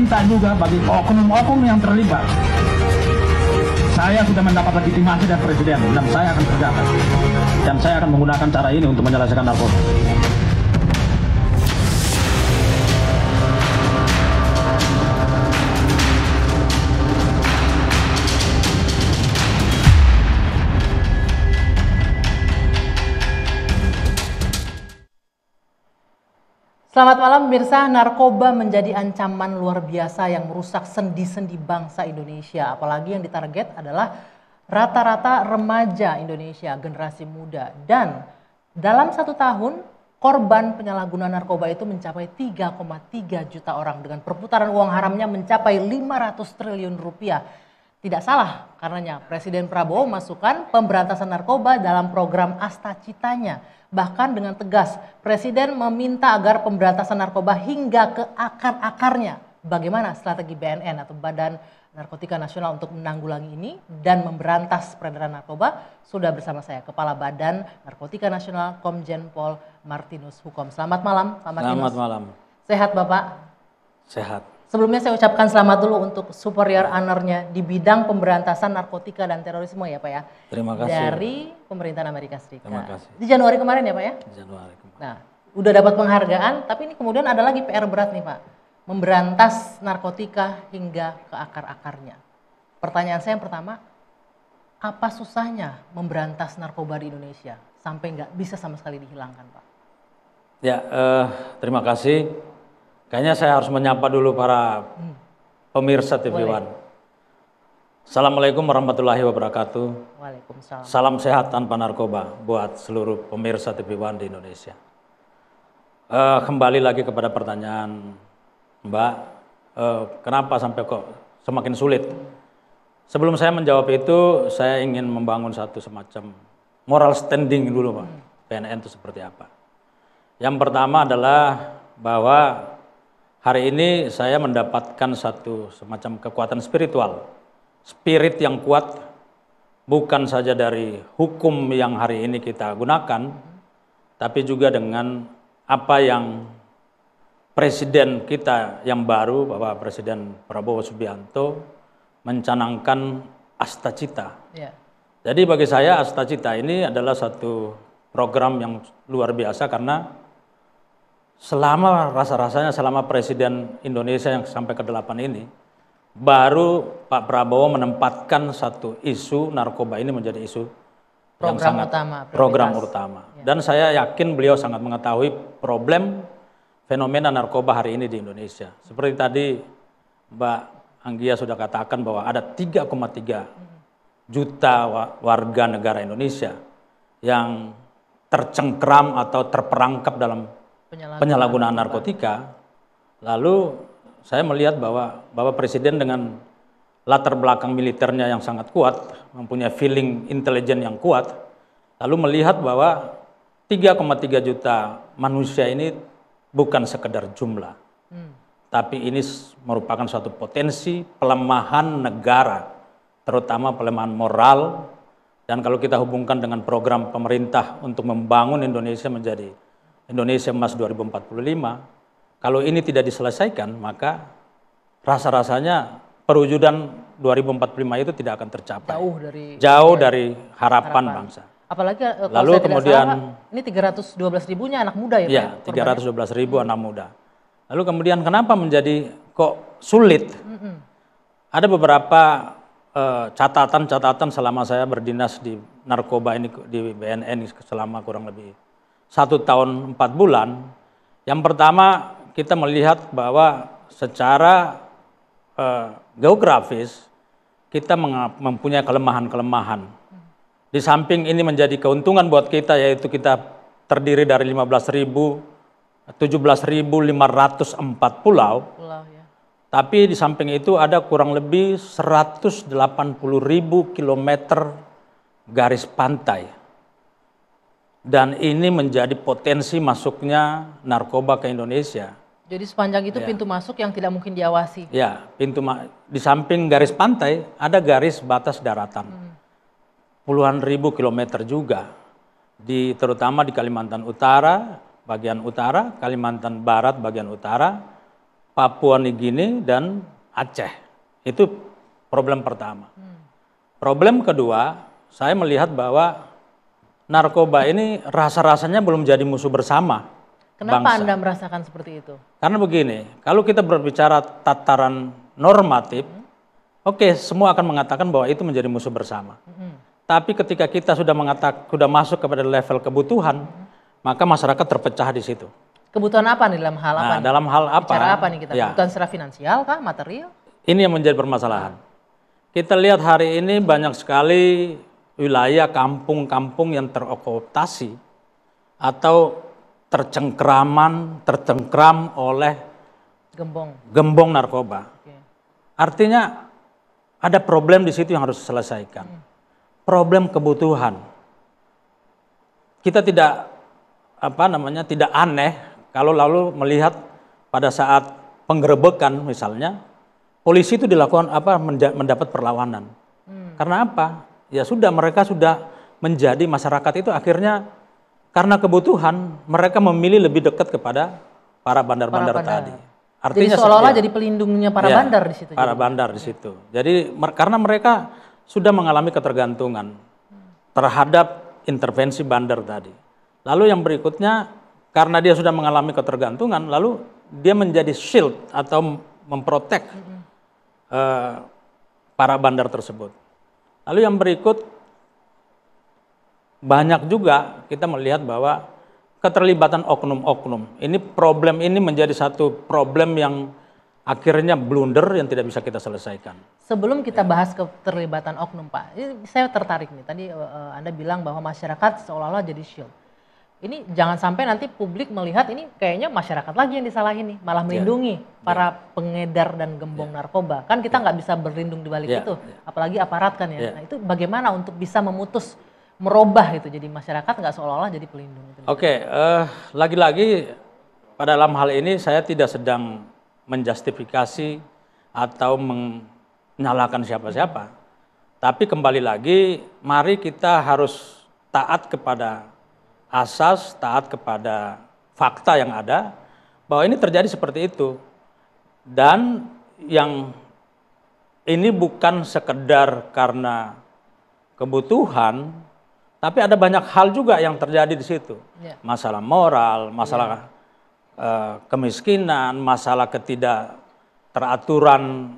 minta juga bagi oknum-oknum yang terlibat. Saya sudah mendapat legitimasi dari Presiden dan saya akan kerjakan. Dan saya akan menggunakan cara ini untuk menyelesaikan narkoba. Selamat malam pemirsa, narkoba menjadi ancaman luar biasa yang merusak sendi-sendi bangsa Indonesia. Apalagi yang ditarget adalah rata-rata remaja Indonesia, generasi muda. Dan dalam 1 tahun, korban penyalahgunaan narkoba itu mencapai 3,3 juta orang dengan perputaran uang haramnya mencapai 500 triliun rupiah. Tidak salah karenanya Presiden Prabowo masukkan pemberantasan narkoba dalam program Astacitanya. Bahkan dengan tegas, Presiden meminta agar pemberantasan narkoba hingga ke akar-akarnya. Bagaimana strategi BNN atau Badan Narkotika Nasional untuk menanggulangi ini dan memberantas peredaran narkoba? Sudah bersama saya, Kepala Badan Narkotika Nasional Komjen Pol Martinus Hukom. Selamat malam, Pak Martinus. Selamat malam. Sehat Bapak? Sehat. Sebelumnya saya ucapkan selamat dulu untuk superior honornya di bidang pemberantasan narkotika dan terorisme ya Pak ya. Terima kasih. Dari pemerintahan Amerika Serikat. Terima kasih. Di Januari kemarin ya Pak ya? Di Januari kemarin. Nah, udah dapat penghargaan, tapi ini kemudian ada lagi PR berat nih Pak. Memberantas narkotika hingga ke akar-akarnya. Pertanyaan saya yang pertama, apa susahnya memberantas narkoba di Indonesia sampai nggak bisa sama sekali dihilangkan Pak? Ya, terima kasih. Kayaknya saya harus menyapa dulu para pemirsa TV One. Assalamualaikum warahmatullahi wabarakatuh. Waalaikumsalam. Salam sehat tanpa narkoba buat seluruh pemirsa TV One di Indonesia. Kembali lagi kepada pertanyaan Mbak, kenapa sampai kok semakin sulit? Sebelum saya menjawab itu, saya ingin membangun satu semacam moral standing dulu Pak. BNN itu seperti apa? Yang pertama adalah bahwa hari ini saya mendapatkan satu semacam kekuatan spiritual. Spirit yang kuat bukan saja dari hukum yang hari ini kita gunakan, tapi juga dengan apa yang Presiden kita yang baru, Bapak Presiden Prabowo Subianto, mencanangkan Astacita. Ya. Jadi bagi saya Astacita ini adalah satu program yang luar biasa karena selama rasa-rasanya selama Presiden Indonesia yang sampai ke-8 ini, baru Pak Prabowo menempatkan satu isu narkoba ini menjadi isu yang sangat program utama. Ya. Dan saya yakin beliau sangat mengetahui problem fenomena narkoba hari ini di Indonesia. Seperti tadi Mbak Anggia sudah katakan bahwa ada 3,3 juta warga negara Indonesia yang tercengkram atau terperangkap dalam penyalahgunaan narkotika. Lalu saya melihat bahwa Bapak Presiden dengan latar belakang militernya yang sangat kuat, mempunyai feeling intelijen yang kuat, lalu melihat bahwa 3,3 juta manusia ini bukan sekedar jumlah, tapi ini merupakan suatu potensi pelemahan negara, terutama pelemahan moral. Dan kalau kita hubungkan dengan program pemerintah untuk membangun Indonesia menjadi Indonesia Emas 2045, kalau ini tidak diselesaikan, maka rasa-rasanya perwujudan 2045 itu tidak akan tercapai. Jauh dari harapan bangsa. Apalagi lalu kemudian salah, ini 312 ribunya anak muda ya? Iya, 312 ribu anak muda. Lalu kemudian kenapa menjadi kok sulit? Ada beberapa catatan-catatan selama saya berdinas di narkoba ini di BNN selama kurang lebih 1 tahun 4 bulan. Yang pertama kita melihat bahwa secara geografis kita mempunyai kelemahan-kelemahan. Di samping ini menjadi keuntungan buat kita, yaitu kita terdiri dari 17.504 pulau. Ya. Tapi di samping itu ada kurang lebih 180.000 kilometer garis pantai. Dan ini menjadi potensi masuknya narkoba ke Indonesia. Jadi sepanjang itu pintu masuk yang tidak mungkin diawasi. Ya, di samping garis pantai ada garis batas daratan. Puluhan ribu kilometer juga. Terutama di Kalimantan Utara, bagian utara, Kalimantan Barat, bagian utara, Papua Nugini dan Aceh. Itu problem pertama. Problem kedua, saya melihat bahwa narkoba ini rasa-rasanya belum jadi musuh bersama Kenapa bangsa. Anda merasakan seperti itu? Karena begini, kalau kita berbicara tataran normatif, oke, semua akan mengatakan bahwa itu menjadi musuh bersama. Tapi ketika kita sudah masuk kepada level kebutuhan, maka masyarakat terpecah di situ. Kebutuhan apa nih dalam hal apa? Nah, nih? dalam hal apa? Bicara apa nih kita? Ya. Kebutuhan secara finansial kah? Material? Ini yang menjadi permasalahan. Kita lihat hari ini banyak sekali wilayah kampung-kampung yang terokupasi atau tercengkram oleh gembong narkoba. Oke. Artinya ada problem di situ yang harus diselesaikan. Problem kebutuhan. Kita tidak tidak aneh kalau lalu melihat pada saat penggerebekan misalnya polisi itu dilakukan mendapat perlawanan. Karena apa? Ya sudah, mereka sudah menjadi masyarakat itu akhirnya karena kebutuhan mereka memilih lebih dekat kepada para bandar-bandar tadi. Artinya jadi seolah-olah jadi pelindungnya para bandar di situ. Para bandar di situ. Jadi karena mereka sudah mengalami ketergantungan terhadap intervensi bandar tadi. Lalu yang berikutnya karena dia sudah mengalami ketergantungan, lalu dia menjadi shield atau memprotek para bandar tersebut. Lalu yang berikut, banyak juga kita melihat bahwa keterlibatan oknum-oknum. Problem ini menjadi satu problem yang akhirnya blunder yang tidak bisa kita selesaikan. Sebelum kita bahas keterlibatan oknum, Pak, ini saya tertarik nih. Tadi Anda bilang bahwa masyarakat seolah-olah jadi shield. Ini jangan sampai nanti publik melihat ini kayaknya masyarakat lagi yang disalahin nih, malah melindungi para pengedar dan gembong narkoba. Kan kita nggak bisa berlindung di balik itu, apalagi aparat kan ya. Nah itu bagaimana untuk bisa merubah itu jadi masyarakat nggak seolah-olah jadi pelindung. Oke, lagi-lagi pada dalam hal ini saya tidak sedang menjustifikasi atau menyalahkan siapa-siapa. Tapi kembali lagi, mari kita harus taat kepada asas, taat kepada fakta yang ada, bahwa ini terjadi seperti itu. Dan yang ini bukan sekedar karena kebutuhan, tapi ada banyak hal juga yang terjadi di situ. Masalah moral, masalah kemiskinan, masalah ketidakteraturan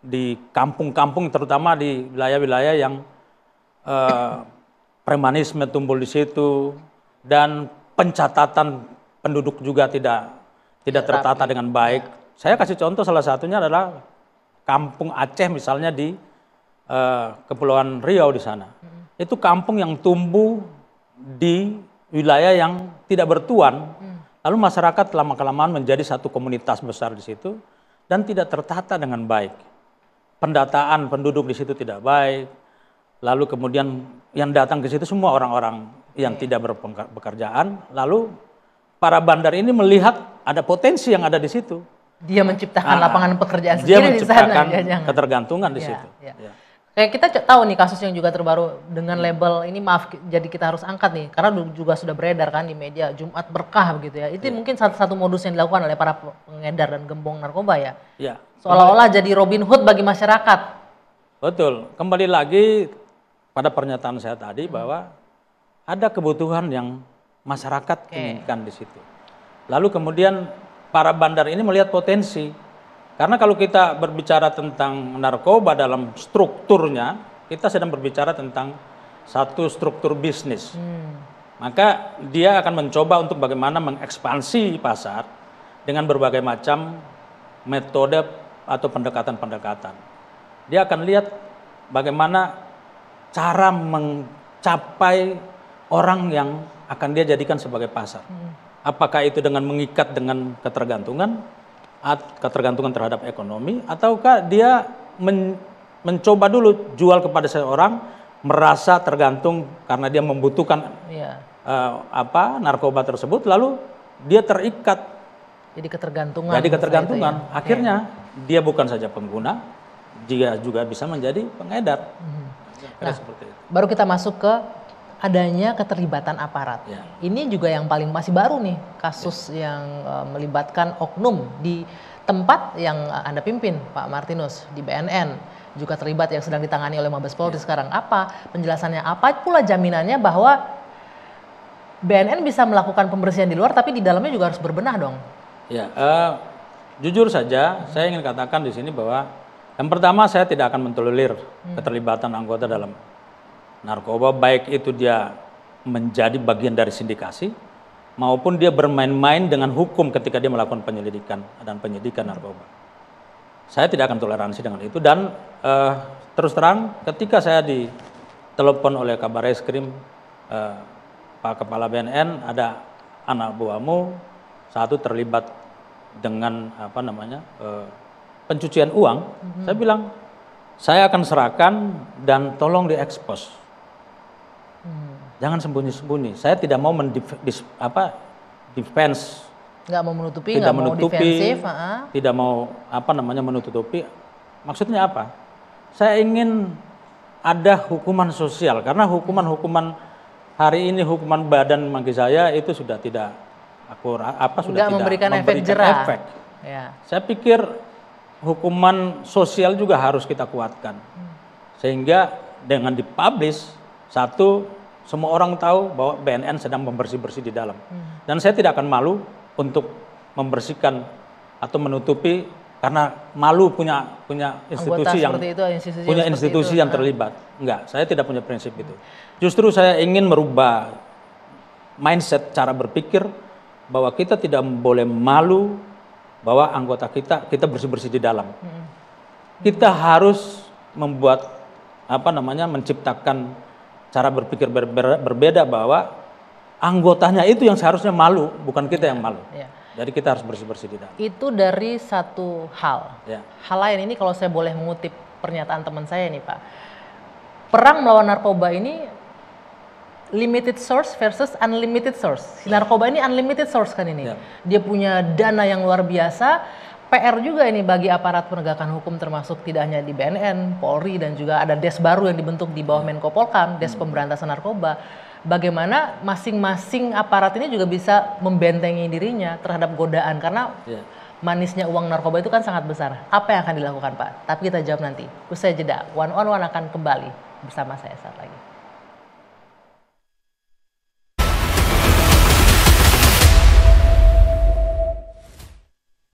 di kampung-kampung, terutama di wilayah-wilayah yang premanisme tumbuh di situ, dan pencatatan penduduk juga tidak tertata dengan baik. Saya kasih contoh, salah satunya adalah kampung Aceh misalnya di Kepulauan Riau di sana. Itu kampung yang tumbuh di wilayah yang tidak bertuan. Lalu masyarakat lama-kelamaan menjadi satu komunitas besar di situ dan tidak tertata dengan baik. Pendataan penduduk di situ tidak baik. Lalu kemudian yang datang ke situ semua orang-orang yang tidak berpekerjaan. Lalu para bandar ini melihat ada potensi yang ada di situ. Dia menciptakan lapangan pekerjaan dia sendiri di sana. Dia menciptakan ketergantungan di situ. Kayak kita tahu nih kasus yang juga terbaru dengan label ini, maaf jadi kita harus angkat nih karena juga sudah beredar kan di media, Jumat Berkah begitu ya. Itu mungkin satu modus yang dilakukan oleh para pengedar dan gembong narkoba ya. Seolah-olah jadi Robin Hood bagi masyarakat. Betul. Kembali lagi pada pernyataan saya tadi bahwa ada kebutuhan yang masyarakat inginkan di situ. Lalu kemudian para bandar ini melihat potensi. Karena kalau kita berbicara tentang narkoba dalam strukturnya, kita sedang berbicara tentang satu struktur bisnis. Maka dia akan mencoba untuk bagaimana mengekspansi pasar dengan berbagai macam metode atau pendekatan-pendekatan. Dia akan lihat bagaimana cara mencapai orang yang akan dia jadikan sebagai pasar. Apakah itu dengan mengikat dengan ketergantungan terhadap ekonomi, ataukah dia mencoba dulu jual kepada seseorang merasa tergantung karena dia membutuhkan narkoba tersebut, lalu dia terikat jadi ketergantungan. Akhirnya dia bukan saja pengguna, dia juga bisa menjadi pengedar. Seperti itu. Baru kita masuk ke adanya keterlibatan aparat. Ini juga yang paling masih baru nih, kasus yang melibatkan oknum di tempat yang Anda pimpin, Pak Martinus, di BNN, juga terlibat yang sedang ditangani oleh Mabes Polri sekarang. Apa penjelasannya? Apa pula jaminannya bahwa BNN bisa melakukan pembersihan di luar, tapi di dalamnya juga harus berbenah dong? Ya, jujur saja, saya ingin katakan di sini bahwa yang pertama saya tidak akan mentolerir keterlibatan anggota dalam narkoba, baik itu dia menjadi bagian dari sindikasi, maupun dia bermain-main dengan hukum ketika dia melakukan penyelidikan dan penyidikan narkoba. Saya tidak akan toleransi dengan itu, dan terus terang ketika saya ditelepon oleh Kabar Eskrim, Pak Kepala BNN, ada anak buahmu satu terlibat dengan pencucian uang, saya bilang saya akan serahkan dan tolong diekspos. Jangan sembunyi-sembunyi. Saya tidak mau defense, Nggak mau menutupi, tidak nggak mau menutupi, defensif. tidak mau menutupi. Maksudnya apa? Saya ingin ada hukuman sosial, karena hukuman hari ini hukuman badan bagi saya itu sudah tidak akurat, sudah tidak memberikan efek jerah. Ya. Saya pikir hukuman sosial juga harus kita kuatkan, sehingga dengan dipublish, satu, semua orang tahu bahwa BNN sedang membersih-bersih di dalam, dan saya tidak akan malu untuk membersihkan atau menutupi, karena malu punya institusi yang punya institusi yang terlibat. Enggak, saya tidak punya prinsip itu. Justru saya ingin merubah mindset cara berpikir bahwa kita tidak boleh malu bahwa anggota kita bersih-bersih di dalam. Kita harus membuat menciptakan cara berpikir berbeda, bahwa anggotanya itu yang seharusnya malu, bukan kita yang malu. Ya. Jadi kita harus bersih-bersih di dalam. Itu dari satu hal. Ya. Hal lain ini kalau saya boleh mengutip pernyataan teman saya nih Pak. Perang melawan narkoba ini limited source versus unlimited source. Si narkoba ini unlimited source kan ini. Ya. Dia punya dana yang luar biasa. PR juga ini bagi aparat penegakan hukum, termasuk tidak hanya di BNN, Polri, dan juga ada des baru yang dibentuk di bawah Menko Polkam, des pemberantasan narkoba. Bagaimana masing-masing aparat ini juga bisa membentengi dirinya terhadap godaan, karena manisnya uang narkoba itu kan sangat besar. Apa yang akan dilakukan Pak? Tapi kita jawab nanti. Usai jeda, One on One akan kembali bersama saya saat lagi.